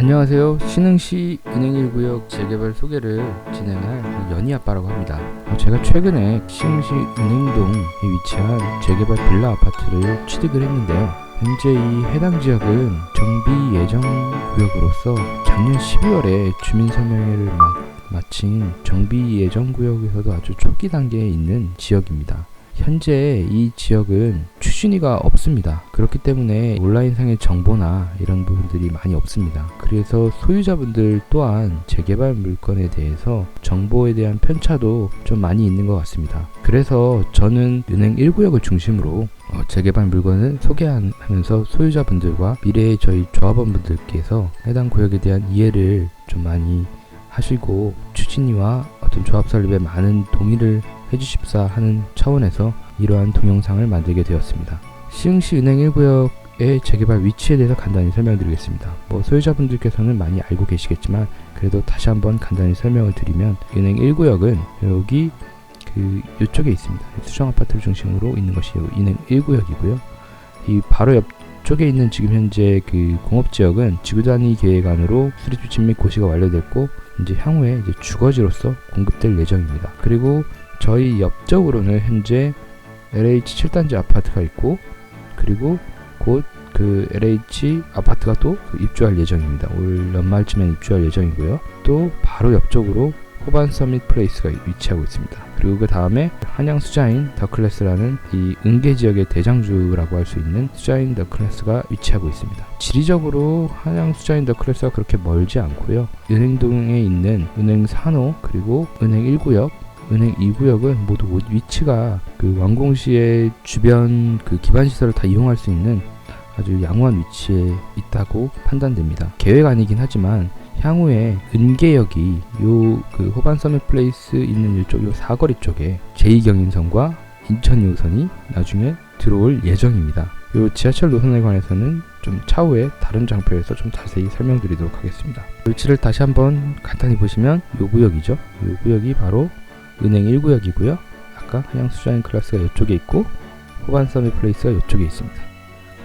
안녕하세요. 신흥시 은행 1구역 재개발 소개를 진행할 연희아빠라고 합니다. 제가 최근에 신흥시 은행동에 위치한 재개발 빌라 아파트를 취득을 했는데요. 현재 이 해당 지역은 정비 예정 구역으로서 작년 12월에 주민설명회를 마친 정비 예정 구역에서도 아주 초기 단계에 있는 지역입니다. 현재 이 지역은 추진위가 없습니다. 그렇기 때문에 온라인상의 정보나 이런 부분들이 많이 없습니다. 그래서 소유자분들 또한 재개발 물건에 대해서 정보에 대한 편차도 좀 많이 있는 것 같습니다. 그래서 저는 은행 1구역을 중심으로 재개발 물건을 소개하면서 소유자분들과 미래의 저희 조합원분들께서 해당 구역에 대한 이해를 좀 많이 하시고 추진위와 어떤 조합 설립에 많은 동의를 해주십사 하는 차원에서 이러한 동영상을 만들게 되었습니다. 시흥시 은행 1구역의 재개발 위치에 대해서 간단히 설명드리겠습니다. 소유자분들께서는 많이 알고 계시겠지만 그래도 다시 한번 간단히 설명을 드리면 은행 1구역은 여기 이쪽에 있습니다. 수정아파트를 중심으로 있는 것이 은행 1구역이고요. 이 바로 옆쪽에 있는 지금 현재 공업지역은 지구단위 계획안으로 수립 추진 및 고시가 완료됐고 이제 향후에 이제 주거지로서 공급될 예정입니다. 그리고 저희 옆쪽으로는 현재 LH 7단지 아파트가 있고 그리고 곧 LH 아파트가 또 입주할 예정입니다. 올 연말쯤엔 입주할 예정이고요. 또 바로 옆쪽으로 호반 서밋 플레이스가 위치하고 있습니다. 그리고 그 다음에 한양 수자인 더클래스라는 이 은계 지역의 대장주라고 할 수 있는 수자인 더클래스가 위치하고 있습니다. 지리적으로 한양 수자인 더클래스가 그렇게 멀지 않고요. 은행동에 있는 은행 산호 그리고 은행 1구역 은행 2구역은 모두 위치가 완공시의 주변 기반시설을 다 이용할 수 있는 아주 양호한 위치에 있다고 판단됩니다. 계획 아니긴 하지만 향후에 은계역이 호반 서밋 플레이스 있는 이쪽 사거리 쪽에 제2경인선과 인천 2호선이 나중에 들어올 예정입니다. 지하철 노선에 관해서는 좀 차후에 다른 장표에서 좀 자세히 설명드리도록 하겠습니다. 위치를 다시 한번 간단히 보시면 이 구역이죠. 이 구역이 바로 은행 1구역이고요. 아까 한양 수자인 클래스가 이쪽에 있고 호반 서밋 플레이스가 이쪽에 있습니다.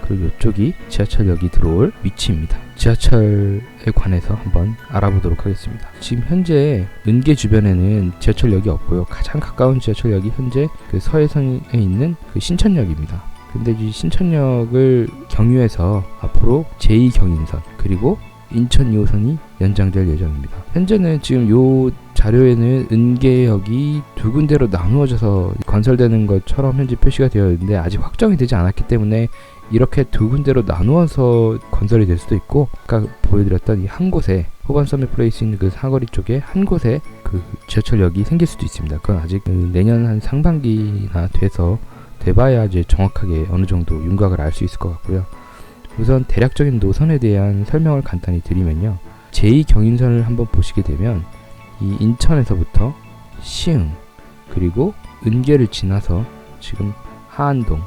그리고 이쪽이 지하철역이 들어올 위치입니다. 지하철에 관해서 한번 알아보도록 하겠습니다. 지금 현재 은계 주변에는 지하철역이 없고요. 가장 가까운 지하철역이 현재 서해선에 있는 신천역입니다. 근데 이 신천역을 경유해서 앞으로 제2경인선 그리고 인천 2호선이 연장될 예정입니다. 현재는 지금 요 자료에는 은계역이 두 군데로 나누어져서 건설되는 것처럼 현재 표시가 되어 있는데 아직 확정이 되지 않았기 때문에 이렇게 두 군데로 나누어서 건설이 될 수도 있고 아까 보여드렸던 이 한 곳에 호반 서밋 플레이스 있는 사거리 쪽에 한 곳에 지하철역이 생길 수도 있습니다. 그건 아직 내년 한 상반기나 돼봐야 이제 정확하게 어느 정도 윤곽을 알 수 있을 것 같고요. 우선 대략적인 노선에 대한 설명을 간단히 드리면요. 제2경인선을 한번 보시게 되면 이 인천에서부터 시흥 그리고 은계를 지나서 지금 하안동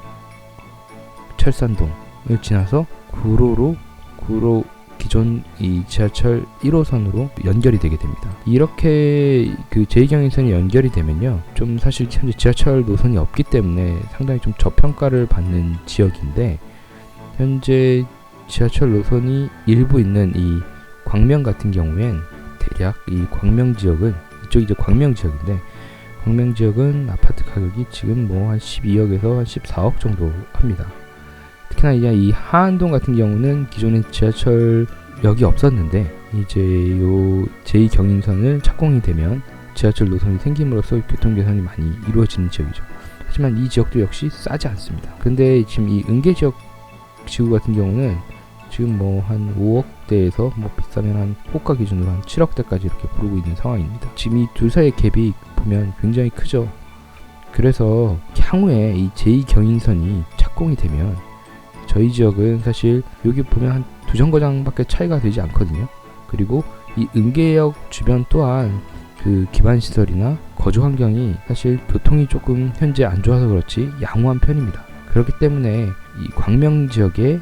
철산동을 지나서 구로 기존 이 지하철 1호선으로 연결이 되게 됩니다. 이렇게 제2경인선이 연결이 되면요. 좀 사실 현재 지하철 노선이 없기 때문에 상당히 좀 저평가를 받는 지역인데 현재 지하철 노선이 일부 있는 이 광명 같은 경우엔 대략 이 광명 지역은 이쪽이 이제 광명 지역인데 광명 지역은 아파트 가격이 지금 한 12억에서 한 14억 정도 합니다. 특히나 이 하안동 같은 경우는 기존에 지하철역이 없었는데 이제 요 제2경인선을 착공이 되면 지하철 노선이 생김으로써 교통 개선이 많이 이루어지는 지역이죠. 하지만 이 지역도 역시 싸지 않습니다. 근데 지금 이 은계 지역 지구 같은 경우는 지금 한 5억대에서 비싸면 한 호가 기준으로 한 7억대까지 이렇게 부르고 있는 상황입니다. 지금 이 둘 사이의 갭이 보면 굉장히 크죠. 그래서 향후에 이 제2경인선이 착공이 되면 저희 지역은 사실 여기 보면 한 2정거장밖에 차이가 되지 않거든요. 그리고 이 은계역 주변 또한 기반시설이나 거주 환경이 사실 교통이 조금 현재 안 좋아서 그렇지 양호한 편입니다. 그렇기 때문에 이 광명 지역에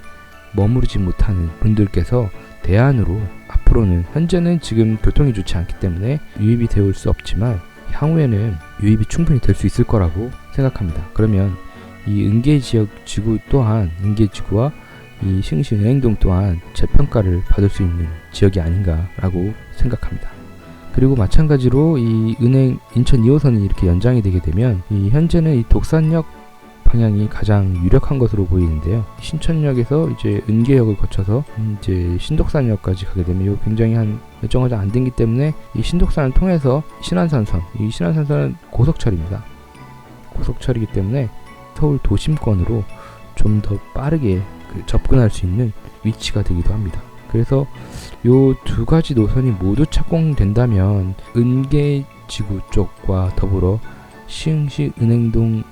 머무르지 못하는 분들께서 대안으로 앞으로는 현재는 지금 교통이 좋지 않기 때문에 유입이 되올 수 없지만 향후에는 유입이 충분히 될 수 있을 거라고 생각합니다. 그러면 이 은계 지역 지구 또한 은계 지구와 이 시흥시 은행동 또한 재평가를 받을 수 있는 지역이 아닌가라고 생각합니다. 그리고 마찬가지로 이 은행 인천 2호선이 이렇게 연장이 되게 되면 이 현재는 이 독산역 방향이 가장 유력한 것으로 보이는데요. 신천역에서 이제 은계역을 거쳐서 이제 신독산역까지 가게 되면 이거 굉장히 한 일정하지 안 되기 때문에 이 신독산을 통해서 신안산선, 이 신안산선은 고속철입니다. 고속철이기 때문에 서울 도심권으로 좀 더 빠르게 접근할 수 있는 위치가 되기도 합니다. 그래서 요 두 가지 노선이 모두 착공된다면 은계지구 쪽과 더불어 시흥시 은행동은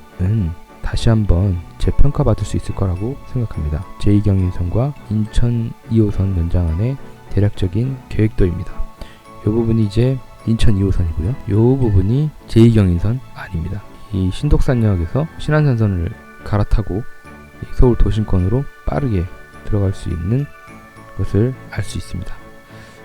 다시 한번 재평가받을 수 있을 거라고 생각합니다. 제2경인선과 인천 2호선 연장안의 대략적인 계획도입니다. 이 부분이 이제 인천 2호선이고요. 이 부분이 제2경인선 아닙니다. 이 신독산역에서 신안산선을 갈아타고 서울 도심권으로 빠르게 들어갈 수 있는 것을 알 수 있습니다.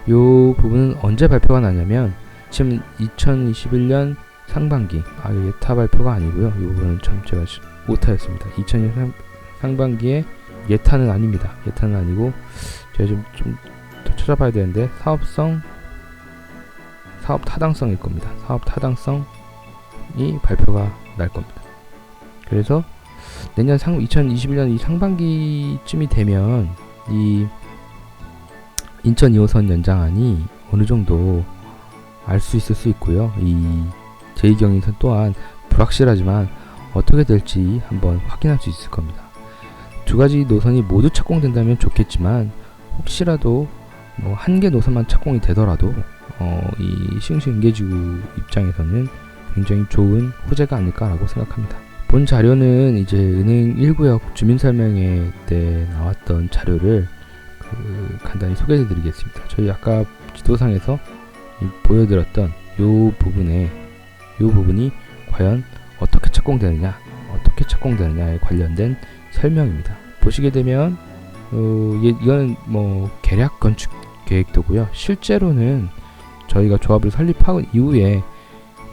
이 부분은 언제 발표가 나냐면 지금 2021년 상반기, 예타 발표가 아니고요. 이 부분은 참 제가 오타였습니다. 2020년 상반기에 예타는 아닙니다. 예타는 아니고 제가 좀 더 찾아봐야 되는데 사업 타당성일 겁니다. 사업 타당성이 발표가 날 겁니다. 그래서 내년 2021년 이 상반기쯤이 되면 이 인천 2호선 연장안이 어느 정도 알 수 있을 수 있고요. 이 제2경인선 또한 불확실하지만 어떻게 될지 한번 확인할 수 있을 겁니다. 두 가지 노선이 모두 착공된다면 좋겠지만 혹시라도 뭐 한 개 노선만 착공이 되더라도 이 시흥시 은계지구 입장에서는 굉장히 좋은 호재가 아닐까라고 생각합니다. 본 자료는 이제 은행 1구역 주민설명회 때 나왔던 자료를 간단히 소개해 드리겠습니다. 저희 아까 지도상에서 보여드렸던 요 부분이 과연 어떻게 착공되느냐에 관련된 설명입니다. 보시게 되면 이거는 뭐 계략 건축 계획도고요. 실제로는 저희가 조합을 설립한 이후에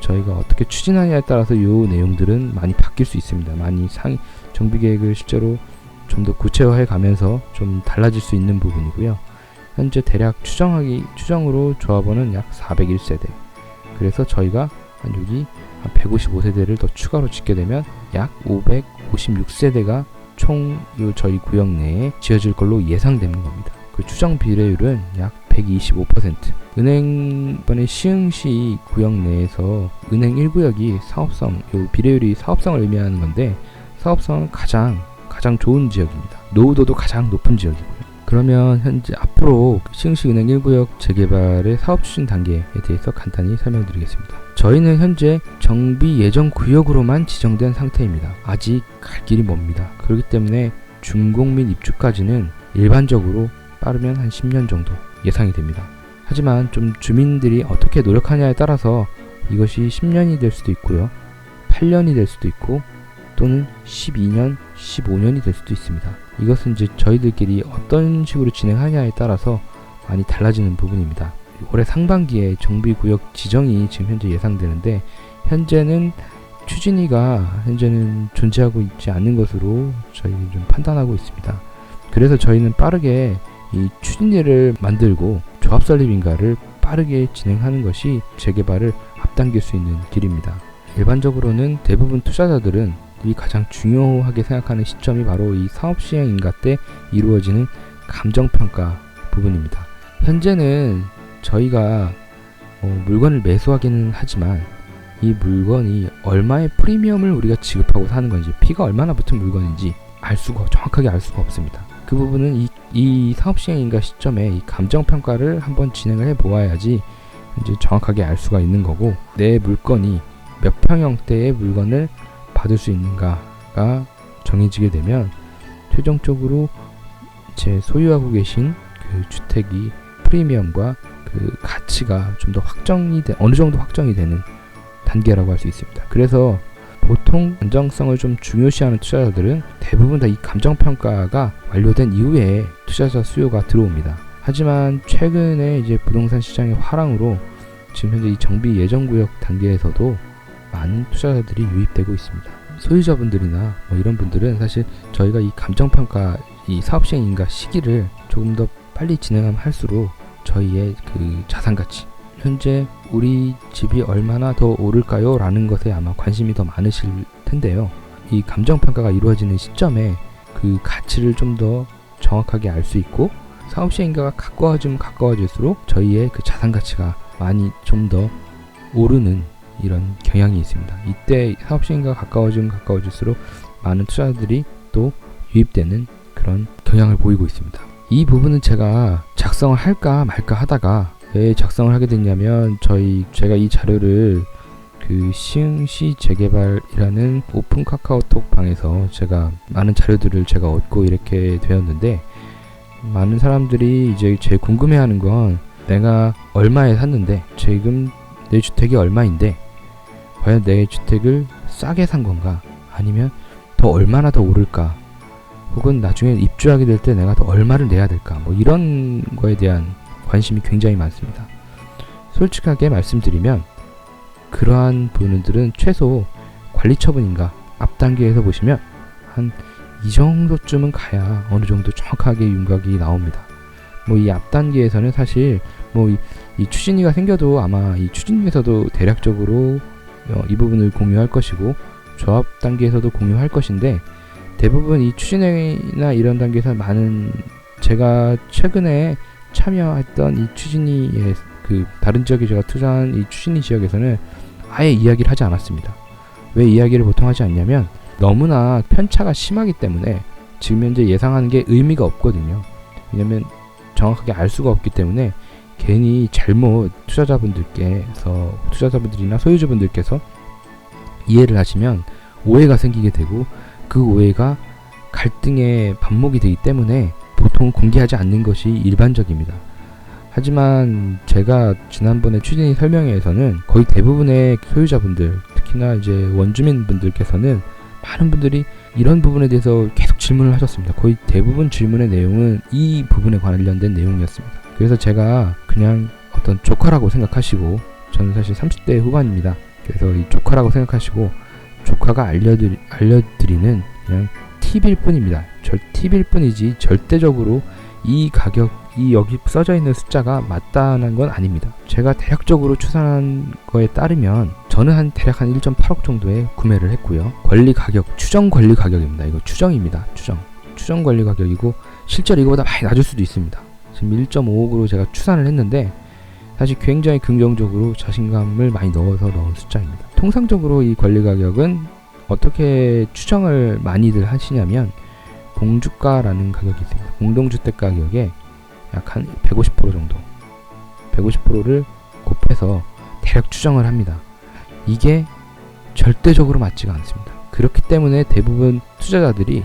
저희가 어떻게 추진하냐에 따라서 이 내용들은 많이 바뀔 수 있습니다. 많이 정비 계획을 실제로 좀 더 구체화해 가면서 좀 달라질 수 있는 부분이고요. 현재 대략 추정으로 조합원은 약 401세대. 그래서 저희가 여기 한 155세대를 더 추가로 짓게 되면 약 556세대가 총 저희 구역 내에 지어질 걸로 예상되는 겁니다. 그 추정 비례율은 약 125%. 은행 이번에 시흥시 구역 내에서 은행 1구역이 사업성, 요 비례율이 사업성을 의미하는 건데 사업성은 가장 좋은 지역입니다. 노후도도 가장 높은 지역이고요. 그러면 현재 앞으로 시흥시 은행 1구역 재개발의 사업 추진 단계에 대해서 간단히 설명드리겠습니다. 저희는 현재 정비 예정 구역으로만 지정된 상태입니다. 아직 갈 길이 멉니다. 그렇기 때문에 준공 및 입주까지는 일반적으로 빠르면 한 10년 정도 예상이 됩니다. 하지만 좀 주민들이 어떻게 노력하냐에 따라서 이것이 10년이 될 수도 있고요. 8년이 될 수도 있고 또는 12년, 15년이 될 수도 있습니다. 이것은 이제 저희들끼리 어떤 식으로 진행하냐에 따라서 많이 달라지는 부분입니다. 올해 상반기에 정비구역 지정이 지금 현재 예상되는데 현재는 추진위가 존재하고 있지 않는 것으로 저희는 좀 판단하고 있습니다. 그래서 저희는 빠르게 이 추진위를 만들고 조합 설립인가를 빠르게 진행하는 것이 재개발을 앞당길 수 있는 길입니다. 일반적으로는 대부분 투자자들은 이 가장 중요하게 생각하는 시점이 바로 이 사업 시행인가 때 이루어지는 감정평가 부분입니다. 현재는 저희가 물건을 매수하기는 하지만 이 물건이 얼마의 프리미엄을 우리가 지급하고 사는 건지, 피가 얼마나 붙은 물건인지 정확하게 알 수가 없습니다. 그 부분은 이 사업 시행인가 시점에 이 감정평가를 한번 진행을 해보아야지 이제 정확하게 알 수가 있는 거고, 내 물건이 몇 평형대의 물건을 받을 수 있는가가 정해지게 되면 최종적으로 제 소유하고 계신 그 주택이 프리미엄과 그 가치가 좀 더 어느 정도 확정이 되는 단계라고 할 수 있습니다. 그래서 보통 안정성을 좀 중요시하는 투자자들은 대부분 다 이 감정평가가 완료된 이후에 투자자 수요가 들어옵니다. 하지만 최근에 이제 부동산 시장의 화랑으로 지금 현재 이 정비 예정구역 단계에서도 많은 투자자들이 유입되고 있습니다. 소유자분들이나 이런 분들은 사실 저희가 이 감정평가 이 사업 시행 인가 시기를 조금 더 빨리 진행하면 할수록 저희의 그 자산 가치, 현재 우리 집이 얼마나 더 오를까요? 라는 것에 아마 관심이 더 많으실 텐데요. 이 감정평가가 이루어지는 시점에 그 가치를 좀 더 정확하게 알 수 있고, 사업 시행인가가 가까워지면 가까워질수록 저희의 그 자산 가치가 많이 좀 더 오르는 이런 경향이 있습니다. 이때 사업 시행인가가 가까워지면 가까워질수록 많은 투자들이 또 유입되는 그런 경향을 보이고 있습니다. 이 부분은 제가 작성을 할까 말까 하다가 왜 작성을 하게 됐냐면, 제가 이 자료를 그 시흥시 재개발이라는 오픈 카카오톡 방에서 제가 많은 자료들을 제가 얻고 이렇게 되었는데, 많은 사람들이 이제 제일 궁금해하는 건 내가 얼마에 샀는데 지금 내 주택이 얼마인데 과연 내 주택을 싸게 산 건가, 아니면 더 얼마나 더 오를까, 혹은 나중에 입주하게 될 때 내가 더 얼마를 내야 될까, 뭐 이런 거에 대한 관심이 굉장히 많습니다. 솔직하게 말씀드리면 그러한 부분들은 최소 관리처분인가 앞 단계에서 보시면 한 이 정도쯤은 가야 어느 정도 정확하게 윤곽이 나옵니다. 뭐 이 앞 단계에서는 사실 뭐 이 추진위가 생겨도 아마 이 추진위에서도 대략적으로 이 부분을 공유할 것이고, 조합 단계에서도 공유할 것인데, 대부분 이 추진위나 이런 단계에서 많은 제가 최근에 참여했던 이 추진위의 그 다른 지역에 제가 투자한 이 추진위 지역에서는 아예 이야기를 하지 않았습니다. 왜 이야기를 보통 하지 않냐면 너무나 편차가 심하기 때문에 지금 현재 예상하는 게 의미가 없거든요. 왜냐면 정확하게 알 수가 없기 때문에 괜히 잘못 투자자분들이나 소유주분들께서 이해를 하시면 오해가 생기게 되고, 그 오해가 갈등의 반목이 되기 때문에 보통 공개하지 않는 것이 일반적입니다. 하지만 제가 지난번에 추진위 설명회에서는 거의 대부분의 소유자분들, 특히나 이제 원주민분들께서는 많은 분들이 이런 부분에 대해서 계속 질문을 하셨습니다. 거의 대부분 질문의 내용은 이 부분에 관련된 내용이었습니다. 그래서 제가 그냥 어떤 조카라고 생각하시고, 저는 사실 30대 후반입니다. 그래서 이 조카라고 생각하시고 조카가 알려드리는 그냥 팁일 뿐입니다. 팁일 뿐이지 절대적으로 이 가격이 여기 써져 있는 숫자가 맞다는 건 아닙니다. 제가 대략적으로 추산한 거에 따르면 저는 대략 한 1.8억 정도에 구매를 했고요. 권리 가격, 추정 권리 가격입니다. 이거 추정입니다. 추정 권리 가격이고, 실제로 이거보다 많이 낮을 수도 있습니다. 지금 1.5억으로 제가 추산을 했는데 사실 굉장히 긍정적으로 자신감을 많이 넣은 숫자입니다. 통상적으로 이 권리 가격은 어떻게 추정을 많이들 하시냐면, 공주가라는 가격이 있습니다. 공동주택 가격의 약 한 150% 정도, 150%를 곱해서 대략 추정을 합니다. 이게 절대적으로 맞지가 않습니다. 그렇기 때문에 대부분 투자자들이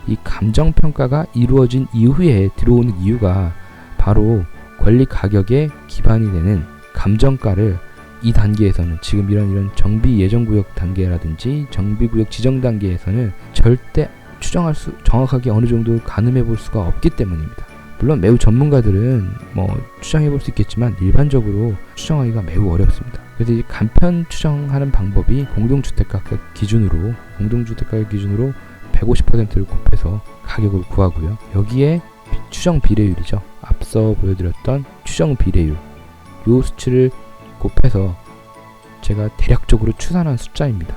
이 감정평가가 이루어진 이후에 들어오는 이유가 바로 권리 가격에 기반이 되는 감정가를 이 단계에서는, 지금 이런 정비 예정구역 단계라든지 정비구역 지정 단계에서는 절대 정확하게 어느 정도 가늠해 볼 수가 없기 때문입니다. 물론 매우 전문가들은 뭐 추정해 볼 수 있겠지만 일반적으로 추정하기가 매우 어렵습니다. 그래서 이 간편 추정하는 방법이 공동주택가격 기준으로 150%를 곱해서 가격을 구하고요. 여기에 추정 비례율이죠. 앞서 보여드렸던 추정 비례율, 요 수치를 곱해서 제가 대략적으로 추산한 숫자입니다.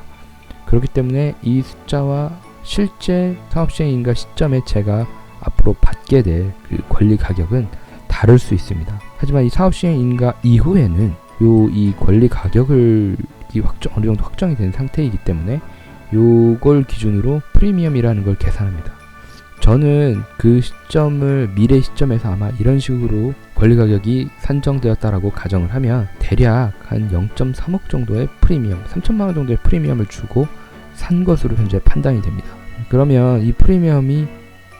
그렇기 때문에 이 숫자와 실제 사업시행인가 시점에 제가 앞으로 받게 될 그 권리 가격은 다를 수 있습니다. 하지만 이 사업시행인가 이후에는 이 권리 가격을 어느 정도 확정이 된 상태이기 때문에 요걸 기준으로 프리미엄이라는 걸 계산합니다. 저는 그 시점을 미래 시점에서 아마 이런 식으로 권리 가격이 산정되었다라고 가정을 하면 대략 한 0.3억 정도의 프리미엄, 3천만 원 정도의 프리미엄을 주고 산 것으로 현재 판단이 됩니다. 그러면 이 프리미엄이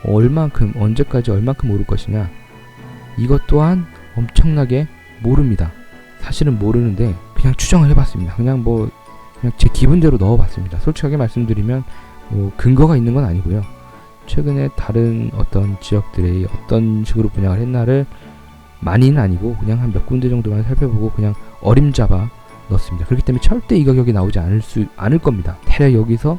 언제까지 얼만큼 오를 것이냐, 이것 또한 엄청나게 모릅니다. 사실은 모르는데 그냥 추정을 해봤습니다. 그냥 제 기분대로 넣어봤습니다. 솔직하게 말씀드리면 근거가 있는 건 아니고요. 최근에 다른 어떤 지역들의 어떤 식으로 분양을 했나를 많이는 아니고 그냥 한 몇 군데 정도만 살펴보고 그냥 어림잡아 넣었습니다. 그렇기 때문에 절대 이 가격이 나오지 않을 겁니다. 대략 여기서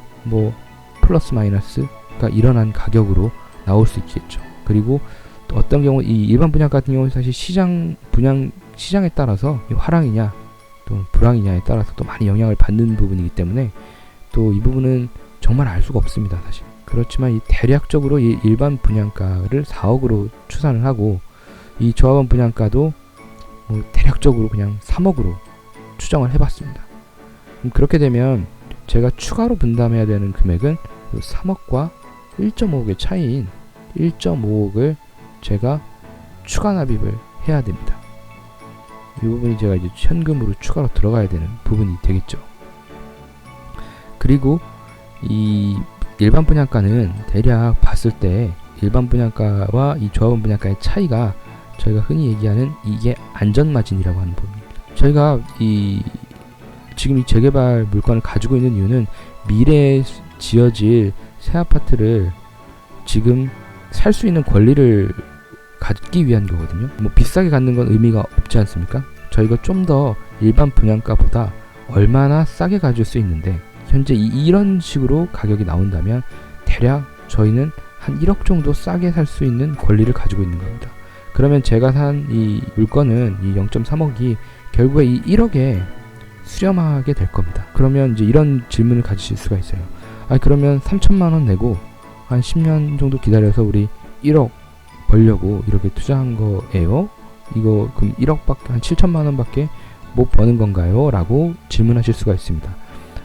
플러스 마이너스가 일어난 가격으로 나올 수 있겠죠. 그리고 또 어떤 경우 이 일반 분양 같은 경우는 사실 시장에 따라서 화랑이냐 또 불황이냐에 따라서 또 많이 영향을 받는 부분이기 때문에 또 이 부분은 정말 알 수가 없습니다, 사실. 그렇지만 이 대략적으로 이 일반 분양가를 4억으로 추산을 하고 이 조합원 분양가도 뭐 대략적으로 그냥 3억으로 추정을 해봤습니다. 그렇게 되면 제가 추가로 분담해야 되는 금액은 3억과 1.5억의 차이인 1.5억을 제가 추가 납입을 해야 됩니다. 이 부분이 제가 이제 현금으로 추가로 들어가야 되는 부분이 되겠죠. 그리고 이 일반 분양가는 대략 봤을 때 일반 분양가와 이 조합원 분양가의 차이가 저희가 흔히 얘기하는 이게 안전마진이라고 하는 부분입니다. 저희가 지금 이 재개발 물건을 가지고 있는 이유는 미래에 지어질 새 아파트를 지금 살 수 있는 권리를 갖기 위한 거거든요. 뭐 비싸게 갖는 건 의미가 없지 않습니까? 저희가 좀 더 일반 분양가보다 얼마나 싸게 가질 수 있는데 현재 이런 식으로 가격이 나온다면 대략 저희는 한 1억 정도 싸게 살 수 있는 권리를 가지고 있는 겁니다. 그러면 제가 산 이 물건은 이 0.3억이 결국에 이 1억에 수렴하게 될 겁니다. 그러면 이제 이런 질문을 가지실 수가 있어요. 그러면 3천만 원 내고 한 10년 정도 기다려서 우리 1억 벌려고 이렇게 투자한 거예요? 이거 그럼 1억밖에 한 7천만 원밖에 못 버는 건가요? 라고 질문하실 수가 있습니다.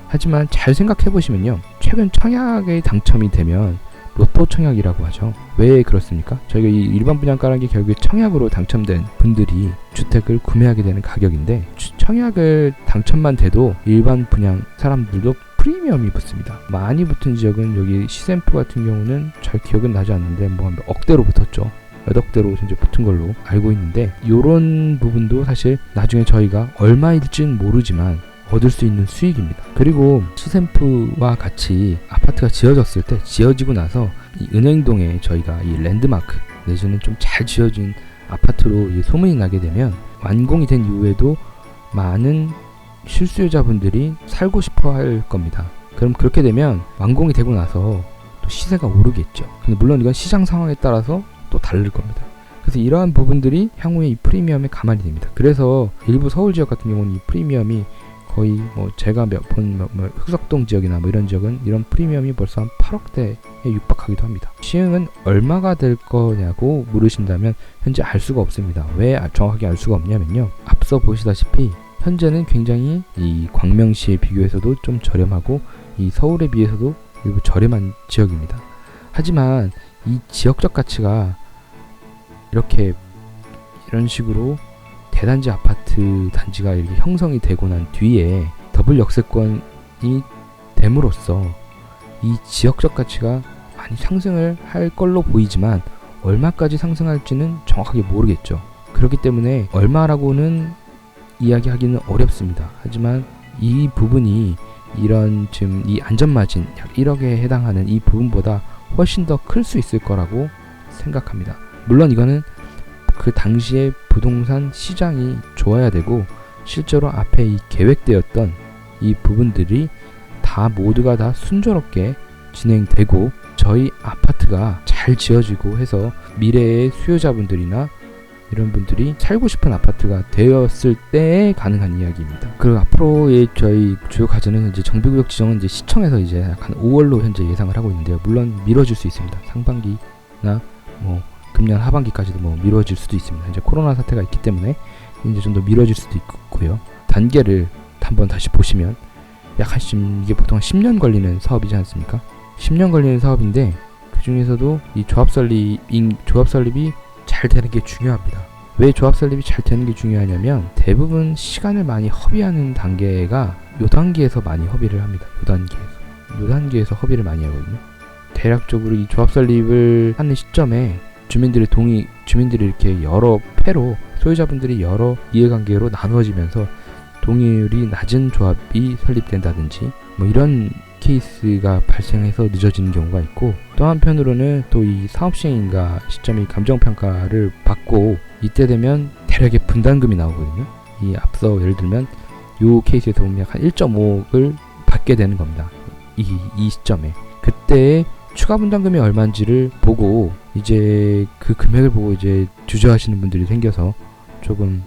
하지만 잘 생각해 보시면요, 최근 청약에 당첨이 되면 로또 청약이라고 하죠. 왜 그렇습니까? 저희가 이 일반 분양가라는 게 결국에 청약으로 당첨된 분들이 주택을 구매하게 되는 가격인데 청약을 당첨만 돼도 일반 분양 사람들도 프리미엄이 붙습니다. 많이 붙은 지역은 여기 시샘프 같은 경우는 잘 기억은 나지 않는데 뭐 한 억대로 붙었죠. 몇 억대로 현재 붙은 걸로 알고 있는데 요런 부분도 사실 나중에 저희가 얼마일지는 모르지만 얻을 수 있는 수익입니다. 그리고 시샘프와 같이 아파트가 지어졌을 때 지어지고 나서 이 은행동에 저희가 이 랜드마크 내지는 좀 잘 지어진 아파트로 이 소문이 나게 되면 완공이 된 이후에도 많은 실수요자분들이 살고 싶어 할 겁니다. 그럼 그렇게 되면 완공이 되고 나서 또 시세가 오르겠죠. 근데 물론 이건 시장 상황에 따라서 또 다를 겁니다. 그래서 이러한 부분들이 향후에 이 프리미엄에 감안이 됩니다. 그래서 일부 서울 지역 같은 경우는 이 프리미엄이 거의 뭐 제가 몇 번 흑석동 지역이나 뭐 이런 지역은 이런 프리미엄이 벌써 한 8억대에 육박하기도 합니다. 시흥은 얼마가 될 거냐고 물으신다면 현재 알 수가 없습니다. 왜 정확하게 알 수가 없냐면요, 앞서 보시다시피 현재는 굉장히 이 광명시에 비교해서도 좀 저렴하고 이 서울에 비해서도 일부 저렴한 지역입니다. 하지만 이 지역적 가치가 이렇게 이런 식으로 대단지 아파트 단지가 이렇게 형성이 되고 난 뒤에 더블 역세권이 됨으로써 이 지역적 가치가 많이 상승을 할 걸로 보이지만 얼마까지 상승할지는 정확하게 모르겠죠. 그렇기 때문에 얼마라고는 이야기하기는 어렵습니다. 하지만 이 부분이 이런 지금 이 안전마진 약 1억에 해당하는 이 부분보다 훨씬 더 클 수 있을 거라고 생각합니다. 물론 이거는 그 당시에 부동산 시장이 좋아야 되고 실제로 앞에 이 계획되었던 이 부분들이 다 모두가 다 순조롭게 진행되고 저희 아파트가 잘 지어지고 해서 미래의 수요자분들이나 이런 분들이 살고 싶은 아파트가 되었을 때에 가능한 이야기입니다. 그리고 앞으로의 저희 주요 과제는 이제 정비구역 지정은 이제 시청에서 이제 약한 5월로 현재 예상을 하고 있는데요. 물론 미뤄질 수 있습니다. 상반기나 뭐 금년 하반기까지도 뭐 미뤄질 수도 있습니다. 이제 코로나 사태가 있기 때문에 이제 좀 더 미뤄질 수도 있고요. 단계를 한번 다시 보시면 이게 보통 10년 걸리는 사업이지 않습니까? 10년 걸리는 사업인데 그 중에서도 이 조합 설립이 잘 되는 게 중요합니다. 왜 조합 설립이 잘 되는 게 중요하냐면 대부분 시간을 많이 허비하는 단계가 요 단계에서 많이 허비를 합니다. 요 단계에서 허비를 많이 하거든요. 대략적으로 이 조합 설립을 하는 시점에 주민들이 이렇게 여러 패로 소유자분들이 여러 이해관계로 나누어지면서 동의율이 낮은 조합이 설립된다든지 뭐 이런 케이스가 발생해서 늦어지는 경우가 있고, 또 한편으로는 또 이 사업 시행인가 시점이 감정평가를 받고 이때 되면 대략의 분담금이 나오거든요. 이 앞서 예를 들면 요 케이스에서 보면 약 한 1.5억을 받게 되는 겁니다. 이 시점에 그때의 추가 분담금이 얼마인지를 보고 이제 그 금액을 보고 이제 주저하시는 분들이 생겨서 조금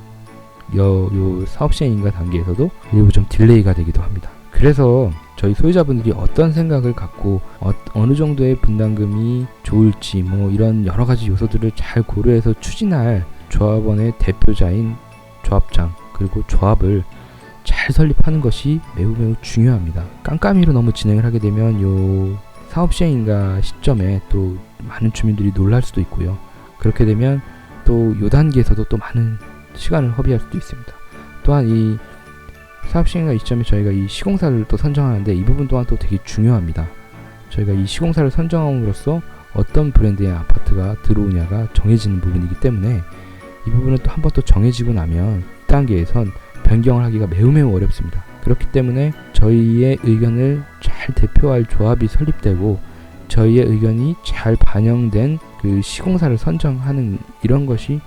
요 사업시행인가 단계에서도 일부 좀 딜레이가 되기도 합니다. 그래서 저희 소유자분들이 어떤 생각을 갖고 어느 정도의 분담금이 좋을지 뭐 이런 여러 가지 요소들을 잘 고려해서 추진할 조합원의 대표자인 조합장 그리고 조합을 잘 설립하는 것이 매우 중요합니다. 깜깜이로 너무 진행을 하게 되면 요 사업시행인가 시점에 또 많은 주민들이 놀랄 수도 있고요. 그렇게 되면 또 요 단계에서도 또 많은 시간을 허비할 수도 있습니다. 또한 이 사업시행인가 이점에 저희가 이 시공사를 또 선정하는데 이 부분 또한 또 되게 중요합니다. 저희가 이 시공사를 선정함으로써 어떤 브랜드의 아파트가 들어오냐가 정해지는 부분이기 때문에 이 부분은 또 한 번 또 정해지고 나면 단계에선 변경을 하기가 매우 어렵습니다. 그렇기 때문에 저희의 의견을 잘 대표할 조합이 설립되고 저희의 의견이 잘 반영된 그 시공사를 선정하는 이런 것이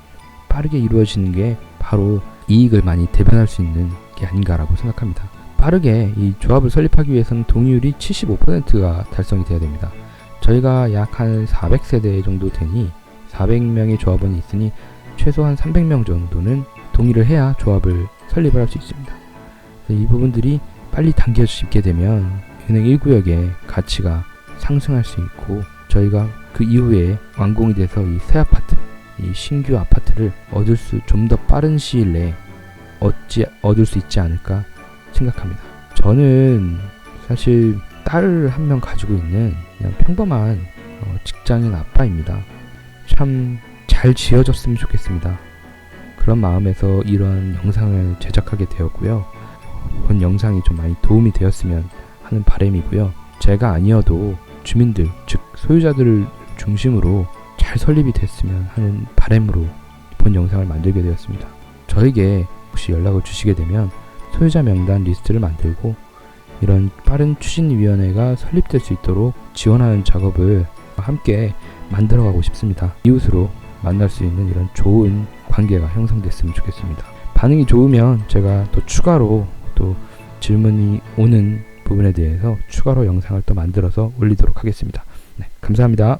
빠르게 이루어지는 게 바로 이익을 많이 대변할 수 있는 게 아닌가라고 생각합니다. 빠르게 이 조합을 설립하기 위해서는 동의율이 75%가 달성이 돼야 됩니다. 저희가 약 한 400세대 정도 되니 400명의 조합원이 있으니 최소한 300명 정도는 동의를 해야 조합을 설립을 할 수 있습니다. 이 부분들이 빨리 당겨질 수 있게 되면 은행 1구역의 가치가 상승할 수 있고 저희가 그 이후에 완공이 돼서 이 새 아파트, 이 신규 아파트를 좀 더 빠른 시일 내에 얻을 수 있지 않을까 생각합니다. 저는 사실 딸을 한 명 가지고 있는 그냥 평범한 직장인 아빠입니다. 참 잘 지어졌으면 좋겠습니다. 그런 마음에서 이런 영상을 제작하게 되었고요. 본 영상이 좀 많이 도움이 되었으면 하는 바람이고요. 제가 아니어도 주민들, 즉 소유자들을 중심으로 잘 설립이 됐으면 하는 바람으로 본 영상을 만들게 되었습니다. 저에게 혹시 연락을 주시게 되면 소유자 명단 리스트를 만들고 이런 빠른 추진위원회가 설립될 수 있도록 지원하는 작업을 함께 만들어가고 싶습니다. 이웃으로 만날 수 있는 이런 좋은 관계가 형성됐으면 좋겠습니다. 반응이 좋으면 제가 또 추가로 또 질문이 오는 부분에 대해서 추가로 영상을 또 만들어서 올리도록 하겠습니다. 네, 감사합니다.